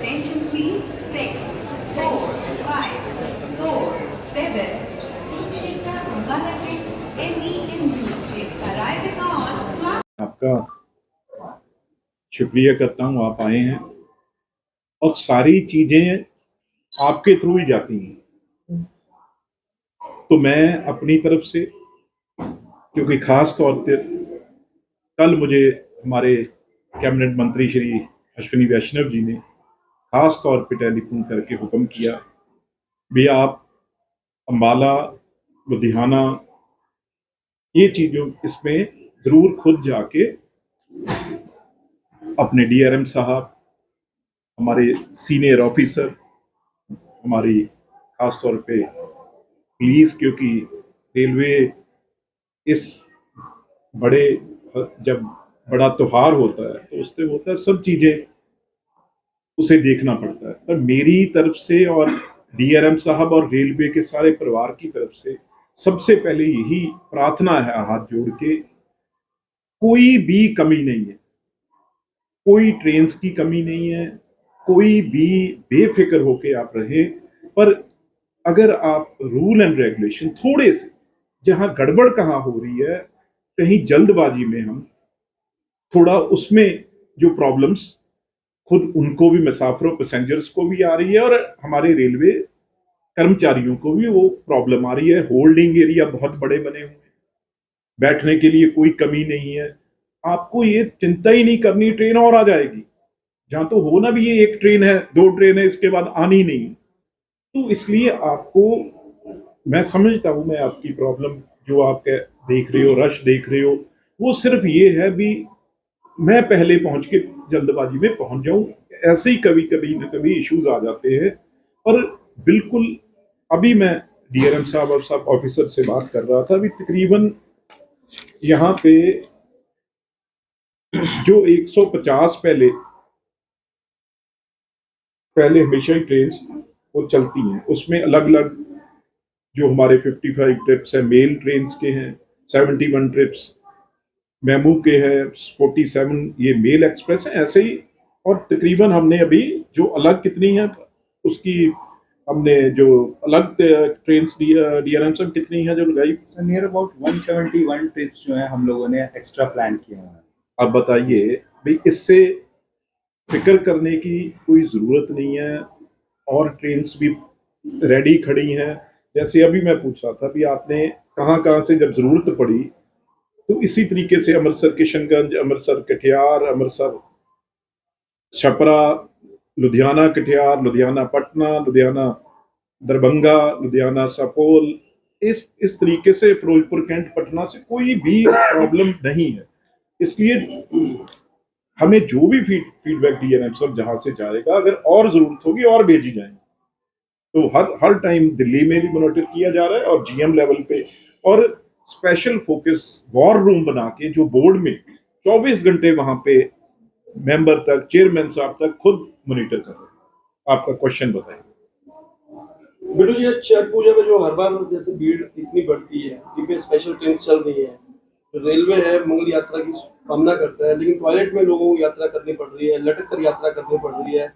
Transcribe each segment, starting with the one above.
Attention please. 6, 4, 5, 4, 7. Shikshika Balapit NEMU is arriving on class. आपका शुक्रिया करता हूँ, आप आए हैं और सारी चीजें आपके थ्रू ही जाती हैं। तो मैं अपनी तरफ से, क्योंकि खास तौर पर कल मुझे हमारे कैबिनेट मंत्री श्री अश्विनी वैष्णव जी ने खास तौर पे टेलीफोन करके हुक्म किया भी आप अम्बाला, लुधियाना, ये चीजों इसमें जरूर खुद जाके अपने डीआरएम साहब, हमारे सीनियर ऑफिसर, हमारी खास तौर पे पुलिस, क्योंकि रेलवे इस बड़े जब बड़ा त्योहार होता है तो उससे होता है सब चीजें उसे देखना पड़ता है। पर मेरी तरफ से और डीआरएम साहब और रेलवे के सारे परिवार की तरफ से सबसे पहले यही प्रार्थना है हाथ जोड़ के, कोई भी कमी नहीं है, कोई ट्रेन की कमी नहीं है, कोई भी बेफिक्र होके आप रहे। पर अगर आप रूल एंड रेगुलेशन थोड़े से, जहां गड़बड़ कहाँ हो रही है, कहीं जल्दबाजी में हम थोड़ा उसमें जो प्रॉब्लम्स खुद उनको भी, मुसाफिरों पैसेंजर्स को भी आ रही है और हमारे रेलवे कर्मचारियों को भी वो प्रॉब्लम आ रही है। होल्डिंग एरिया बहुत बड़े बने हुए हैं, बैठने के लिए कोई कमी नहीं है। आपको ये चिंता ही नहीं करनी, ट्रेन और आ जाएगी। जहां तो होना भी ये एक ट्रेन है, दो ट्रेन है, इसके बाद आनी नहीं। तो इसलिए आपको, मैं समझता हूं, मैं आपकी प्रॉब्लम जो आप देख रहे हो, रश देख रहे हो, वो सिर्फ ये है भी मैं पहले पहुंच के जल्दबाजी में पहुंच जाऊं। ऐसे ही कभी कभी ना कभी इश्यूज आ जाते हैं। पर बिल्कुल अभी मैं डीआरएम साहब और सब ऑफिसर से बात कर रहा था, अभी तकरीबन यहाँ पे जो 150 पहले पहले हमेशा ही ट्रेन वो चलती हैं, उसमें अलग अलग जो हमारे 55 ट्रिप्स है मेल ट्रेन के हैं, 71 ट्रिप्स मेमू के हैं, 47 ये मेल एक्सप्रेस है, ऐसे ही। और तकरीबन हमने अभी जो अलग कितनी है उसकी, हमने जो अलग ट्रेन डीआरएम सब कितनी है जो लगाई, नियर अबाउट 171 ट्रिप्स जो है हम लोगों ने एक्स्ट्रा प्लान किए हैं। अब बताइए भाई, इससे फिक्र करने की कोई जरूरत नहीं है। और ट्रेन्स भी रेडी खड़ी हैं। जैसे अभी मैं पूछ रहा था भी आपने कहाँ कहाँ से जब जरूरत पड़ी, तो इसी तरीके से अमृतसर किशनगंज, अमृतसर कटिहार, अमृतसर छपरा, लुधियाना कटिहार, लुधियाना पटना, लुधियाना दरभंगा, लुधियाना सपोल, इस तरीके से फिरोजपुर कैंट पटना से कोई भी प्रॉब्लम नहीं है। इसलिए हमें जो भी फीडबैक डीएनएम सब जहां से जाएगा, अगर और जरूरत होगी और भेजी जाएंगे। तो हर टाइम दिल्ली में भी मॉनिटर किया जा रहा है और जीएम लेवल पे, और स्पेशल फोकस वॉर रूम बना के जो बोर्ड में 24 घंटे वहां पे मेंबर तक, चेयरमैन साहब तक खुद मॉनिटर कर रहे हैं। आपका क्वेश्चन बताइए। बिटू जी, छठ पूजा में जो हर बार जैसे भीड़ इतनी बढ़ती है, क्योंकि स्पेशल ट्रेन चल रही है, तो रेलवे है मंगल यात्रा की कामना करता है, लेकिन टॉयलेट में लोगों को यात्रा करनी पड़ रही है, लटक कर यात्रा करनी पड़ रही है।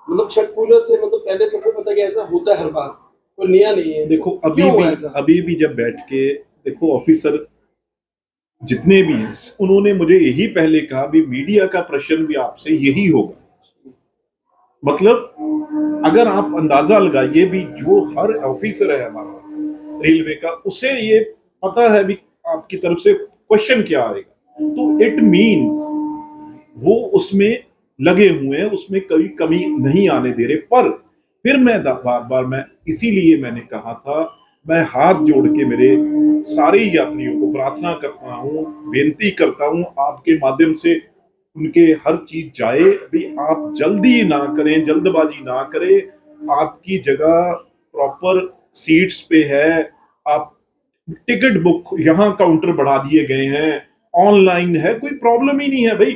मतलब छठ पूजा से मतलब पहले सबको पता है कि ऐसा होता है हर बार, कोई नया नहीं है। देखो अभी भी जब बैठ के देखो, ऑफिसर जितने भी हैं उन्होंने मुझे यही पहले कहा भी मीडिया का प्रश्न भी आपसे यही होगा। मतलब अगर आप अंदाजा लगाइए भी, जो हर ऑफिसर है हमारा रेलवे का, उसे ये पता है भी आपकी तरफ से क्वेश्चन क्या आएगा, तो इट मींस वो उसमें लगे हुए हैं, उसमें कभी कमी नहीं आने दे रहे। पर फिर मैं बार बार, मैं इसीलिए मैंने कहा था, मैं हाथ जोड़ के मेरे सारे यात्रियों को प्रार्थना करता हूँ, बेनती करता हूँ आपके माध्यम से उनके हर चीज जाए भी। आप जल्दी ना करें, जल्दबाजी ना करें। आपकी जगह प्रॉपर सीट्स पे है, आप टिकट बुक, यहाँ काउंटर बढ़ा दिए गए हैं, ऑनलाइन है, कोई प्रॉब्लम ही नहीं है भाई।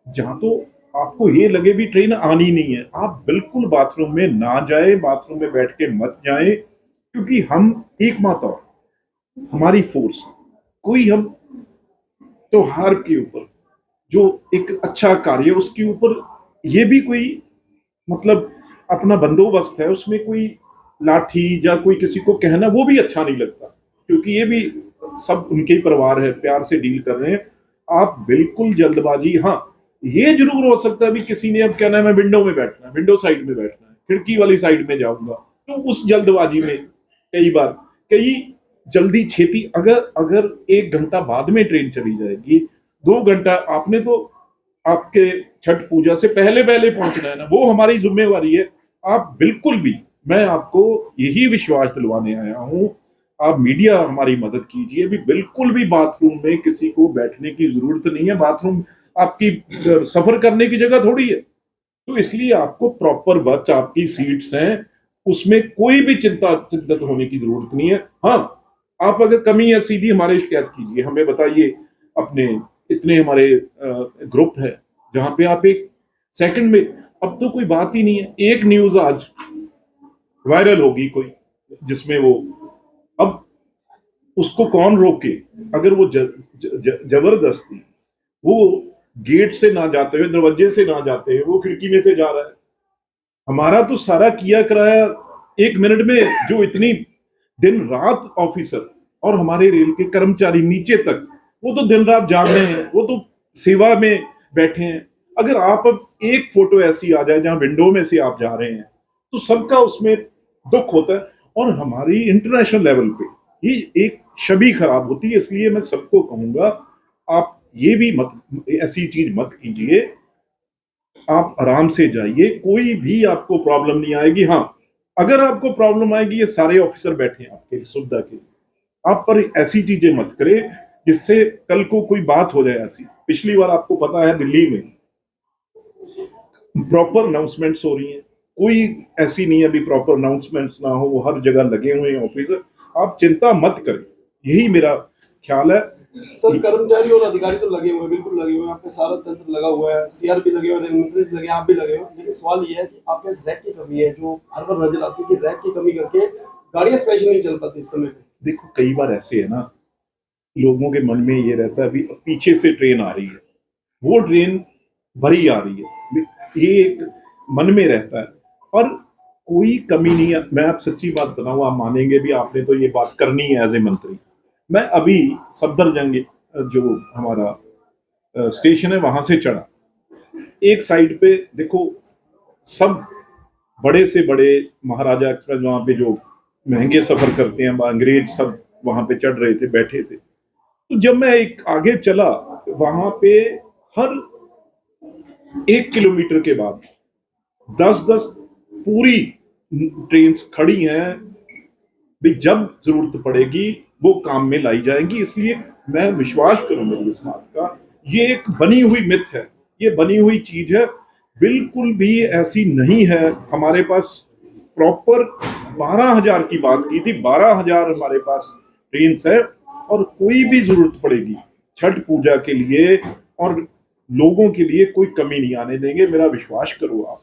जहां तो आपको ये लगे भी ट्रेन आनी नहीं है, आप बिल्कुल बाथरूम में ना जाए, बाथरूम में बैठ के मत जाए, क्योंकि हम एकमात्र हमारी फोर्स, कोई हम त्योहार के ऊपर जो एक अच्छा कार्य, उसके ऊपर ये भी कोई मतलब अपना बंदोबस्त है, उसमें कोई लाठी या कोई किसी को कहना वो भी अच्छा नहीं लगता, क्योंकि ये भी सब उनके ही परिवार है, प्यार से डील कर रहे हैं। आप बिल्कुल जल्दबाजी, हाँ ये जरूर हो सकता है भी किसी ने अब कहना है मैं विंडो में बैठना है, विंडो साइड में बैठना है, खिड़की वाली साइड में जाऊंगा, तो उस जल्दबाजी में कई बार कई जल्दी छेती, अगर अगर 1 घंटा बाद में ट्रेन चली जाएगी, 2 घंटा, आपने तो आपके छठ पूजा से पहले पहले पहुंचना है ना, वो हमारी जिम्मेवारी है। आप बिल्कुल भी, मैं आपको यही विश्वास दिलवाने आया हूं, आप मीडिया हमारी मदद कीजिए भी, बिल्कुल भी बाथरूम में किसी को बैठने की जरूरत नहीं है। बाथरूम आपकी सफर करने की जगह थोड़ी है, तो इसलिए आपको प्रॉपर बर्थ, आपकी सीट्स हैं, उसमें कोई भी चिंतित होने की जरूरत नहीं है। हाँ, आप अगर कमी है सीधी हमारे शिकायत कीजिए, हमें बताइए, अपने इतने हमारे ग्रुप है जहां पे आप एक सेकंड में, अब तो कोई बात ही नहीं है, एक न्यूज आज वायरल होगी कोई, जिसमें वो, अब उसको कौन रोके, अगर वो जबरदस्ती वो गेट से ना जाते हुए, दरवाजे से ना जाते हुए वो खिड़की में से जा रहा है, हमारा तो सारा किया कराया 1 मिनट में, जो इतनी दिन रात ऑफिसर और हमारे रेल के कर्मचारी नीचे तक, वो तो दिन रात जाग रहे हैं, वो तो सेवा में बैठे हैं। अगर आप अब एक फोटो ऐसी आ जाए जहां विंडो में से आप जा रहे हैं, तो सबका उसमें दुख होता है, और हमारी इंटरनेशनल लेवल पे ये एक छवि खराब होती है। इसलिए मैं सबको कहूंगा, आप ये भी मत, ऐसी चीज मत कीजिए, आप आराम से जाइए, कोई भी आपको प्रॉब्लम नहीं आएगी। हाँ, अगर आपको प्रॉब्लम आएगी, ये सारे ऑफिसर बैठे हैं आपके सुविधा के लिए, आप पर ऐसी चीजें मत करें जिससे कल को कोई बात हो जाए ऐसी। पिछली बार आपको पता है दिल्ली में प्रॉपर अनाउंसमेंट्स हो रही हैं, कोई ऐसी नहीं है अभी प्रॉपर अनाउंसमेंट्स ना हो, वो हर जगह लगे हुए हैं ऑफिसर, आप चिंता मत करें, यही मेरा ख्याल है। सर कर्मचारी और अधिकारी तो लगे हुए हैं, बिल्कुल लगे हुए हैं, आपके सारा तंत्र लगा हुआ है, सीआरपी लगे हुए हैं, मंत्री लगे हैं, आप भी लगे हुए हैं, लेकिन सवाल ये है कि आपके पास रैक की कमी है, जो हर बार नजर आती है कि रैक की कमी करके गाड़ियां स्पेशल नहीं चल पाती इस समय पे। देखो कई बार ऐसे है ना, लोगों के मन में ये रहता है अभी पीछे से ट्रेन आ रही है, वो ट्रेन भरी आ रही है, ये एक मन में रहता है, और कोई कमी नहीं है। मैं आप सच्ची बात बताऊं, आप मानेंगे भी, आपने तो ये बात करनी है एज ए मंत्री। मैं अभी सफदरजंग जो हमारा स्टेशन है वहां से चढ़ा, एक साइड पे देखो सब बड़े से बड़े महाराजा एक्सप्रेस, वहां पे जो महंगे सफर करते हैं अंग्रेज, सब वहां पे चढ़ रहे थे, बैठे थे। तो जब मैं एक आगे चला, वहां पे हर 1 किलोमीटर के बाद 10-10 पूरी ट्रेन खड़ी हैं, भी जब जरूरत पड़ेगी वो काम में लाई जाएंगी। इसलिए मैं विश्वास करूंगा इस बात का, ये एक बनी हुई मिथ है, ये बनी हुई चीज है, बिल्कुल भी ऐसी नहीं है। हमारे पास प्रॉपर 12,000 की बात की थी, 12,000 हमारे पास ट्रेन है, और कोई भी जरूरत पड़ेगी छठ पूजा के लिए और लोगों के लिए कोई कमी नहीं आने देंगे, मेरा विश्वास करो आप।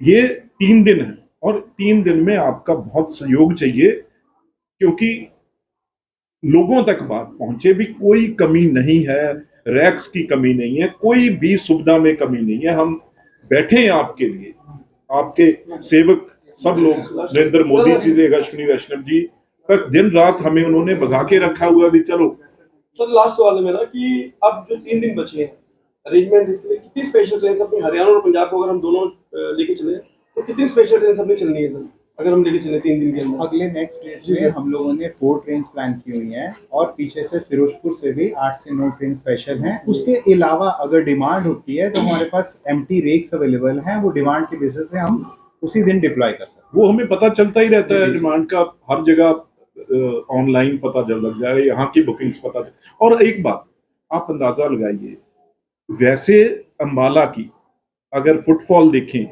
ये 3 दिन है, और 3 दिन में आपका बहुत सहयोग चाहिए, क्योंकि लोगों तक बात पहुंचे भी, कोई कमी नहीं है, रैक्स की कमी नहीं है, कोई भी सुविधा में कमी नहीं है। हम बैठे हैं आपके लिए, आपके सेवक सब लोग, नरेंद्र मोदी जी से अश्विनी वैष्णव जी तक दिन रात हमें उन्होंने भगा के रखा हुआ भी। चलो सर लास्ट सवाल है मेरा कि अब जो 3 दिन बचे हैं अरेंजमेंट, इसके लिए कितनी स्पेशल ट्रेन अपनी हरियाणा और पंजाब को अगर हम दोनों लेके चले, तो कितनी स्पेशल ट्रेन अपनी चलनी है सर, अगर हम लेके चले 3 दिन के अंदर? अगले नेक्स्ट डेज में हम लोगों ने 4 ट्रेन प्लान की हुई हैं, और पीछे से फिरोजपुर से भी 8 से 9 ट्रेन स्पेशल हैं। उसके अलावा अगर डिमांड होती है तो हमारे पास एम्प्टी रेक्स अवेलेबल हैं, वो डिमांड के बेसिस पे हम उसी दिन डिप्लॉय कर सकते हैं। वो हमें पता चलता ही रहता है डिमांड का, हर जगह ऑनलाइन पता चल लग जाए, यहाँ की बुकिंग्स पता। और एक बात आप अंदाजा लगाइए, वैसे अंबाला की अगर फुटफॉल देखें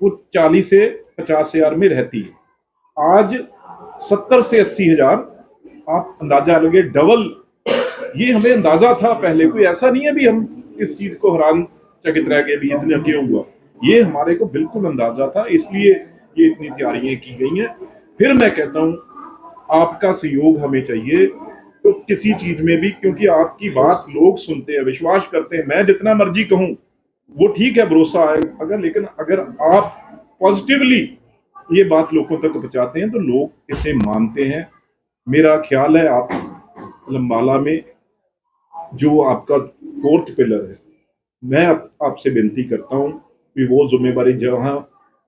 वो 40 से 50 हजार में रहती है, आज 70 से 80 हजार, आप अंदाजा लगे, डबल। ये हमें अंदाजा था पहले, कोई ऐसा नहीं है भी हम इस चीज को हैरान चकित रह गए भी इतना क्यों हुआ, ये हमारे को बिल्कुल अंदाजा था, इसलिए ये इतनी तैयारियां की गई हैं। फिर मैं कहता हूं आपका सहयोग हमें चाहिए, तो किसी चीज में भी, क्योंकि आपकी बात लोग सुनते हैं, विश्वास करते हैं। मैं जितना मर्जी कहूं वो ठीक है, भरोसा है, अगर लेकिन अगर आप पॉजिटिवली ये बात लोगों तक पहुंचाते हैं तो लोग इसे मानते हैं। मेरा ख्याल है आप लंबाला में जो आपका 4th पिलर है, मैं आपसे विनती करता हूं कि वो जिम्मेदारी जहां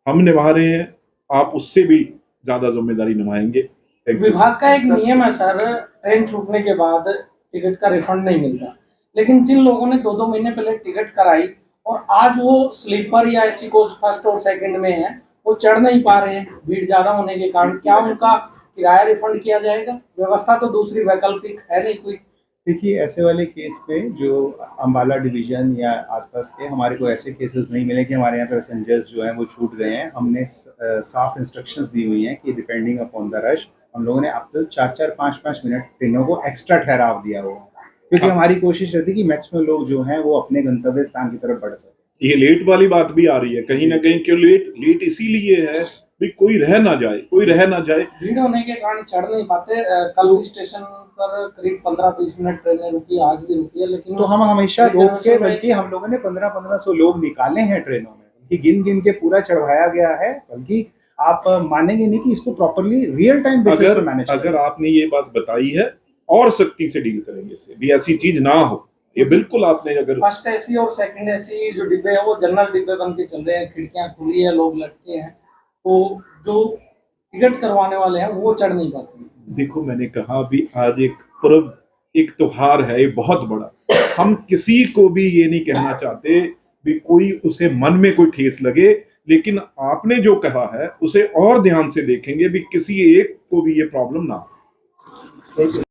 हम निभा रहे हैं आप उससे भी ज्यादा जिम्मेदारी निभाएंगे। Thank you. विभाग का एक नियम है सर, ट्रेन छूटने के बाद टिकट का रिफंड नहीं मिलता, लेकिन जिन लोगों ने 2-2 महीने पहले टिकट कराई और आज वो स्लीपर या एसी कोच फर्स्ट और सेकंड में है, वो चढ़ नहीं पा रहे हैं भीड़ ज्यादा होने के कारण, क्या उनका किराया रिफंड किया जाएगा? व्यवस्था तो दूसरी वैकल्पिक है नहीं कोई। देखिए, ऐसे वाले केस पे जो अम्बाला डिवीजन या आसपास के, हमारे को ऐसे केसेस नहीं मिले कि हमारे यहाँ पे पैसेंजर्स जो हैं वो छूट गए हैं। हमने साफ इंस्ट्रक्शंस दी हुई हैं कि डिपेंडिंग अपॉन द रश हम लोगों ने अब तक 4-4, 5-5 मिनट ट्रेनों को एक्स्ट्रा ठहराव दिया हुआ है, क्योंकि हमारी कोशिश रहती है कि मैक्सिमम लोग जो हैं वो अपने गंतव्य स्थान की तरफ बढ़ सके। ये लेट वाली बात भी आ रही है कहीं ना कहीं, क्यों लेट इसीलिए है भी कोई रह ना जाए। भीड़ होने के कारण चढ़ नहीं पाते। कल भी स्टेशन पर करीब 15-20 मिनट ट्रेनें रुकी, आज भी रुकी है, लेकिन तो हम हमेशा रोक के, रिजर्वेशन में- बल्कि हम लोगों ने 1500 लोग निकाले हैं ट्रेनों में, बल्कि गिन के पूरा चढ़वाया गया है। बल्कि आप मानेंगे नहीं कि इसको प्रॉपर्ली रियल टाइम बेसिस पर मैनेज अगर आपने ये बात बताई है और सख्ती से डील करेंगे इससे भी, ऐसी चीज ना हो। ये बिल्कुल आपने अगर फर्स्ट एसी और सेकंड एसी जो डिब्बे हैं वो जनरल डिब्बे बन के चल रहे हैं, खिड़कियां खुली है, लोग लटके हैं, तो जो टिकट करवाने वाले हैं वो चढ़ नहीं पाते। देखो, मैंने कहा भी आज एक पर्व, एक त्योहार है, ये बहुत बड़ा। हम किसी को भी ये नहीं कहना चाहते भी कोई उसे मन में कोई ठेस लगे, लेकिन आपने जो कहा है उसे और ध्यान से देखेंगे भी किसी एक को भी ये प्रॉब्लम ना हो।